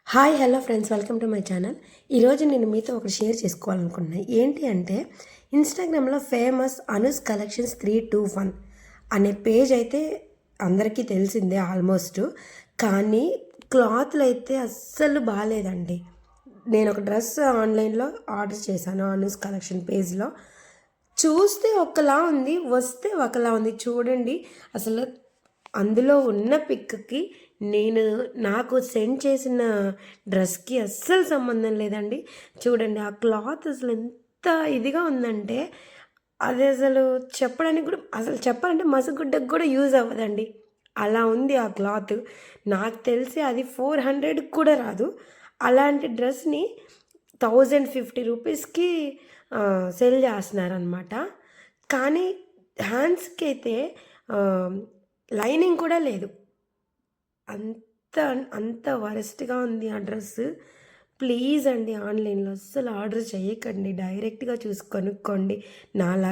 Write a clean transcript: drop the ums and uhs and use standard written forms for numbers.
Hi hello friends, welcome to my channel. ఈరోజు నేను మీతో ఒకటి షేర్ చేసుకోవాలనుకుంటున్నాను. ఏంటి అంటే ఇన్స్టాగ్రామ్లో ఫేమస్ అనూస్ కలెక్షన్స్ 321 అనే పేజ్ అయితే అందరికీ తెలిసిందే ఆల్మోస్ట్. కానీ క్లాత్లు అయితే అస్సలు బాగాలేదండి. నేను ఒక డ్రెస్ ఆన్లైన్లో ఆర్డర్ చేశాను అనూస్ కలెక్షన్ పేజ్లో. చూస్తే ఒకలా ఉంది, వస్తే ఒకలా ఉంది. చూడండి అసలు అందులో ఉన్న పిక్‌కి నాకు సెండ్ చేసిన డ్రెస్‌కి అస్సలు సంబంధం లేదండి. చూడండి ఆ క్లాత్ అసలు ఎంత ఇదిగా ఉందంటే, అది అసలు చెప్పడానికి కూడా, అసలు చెప్పాలంటే మసగుడ్డకి కూడా యూజ్ అవ్వదండి. అలా ఉంది ఆ క్లాత్. నాకు తెలిసి అది 400కి కూడా రాదు. అలాంటి డ్రెస్‌ని 1050 రూపీస్‌కి సేల్ చేస్తున్నారనమాట. కానీ హ్యాండ్స్‌కైతే ఆహ్, లైనింగ్ కూడా లేదు. అంత అంత వరస్ట్‌గా ఉంది ఆ డ్రెస్. ప్లీజ్ అండి, ఆన్‌లైన్‌లో అస్సలు ఆర్డర్ చేయకండి. డైరెక్ట్‌గా చూసి కొనుక్కోండి. నాలా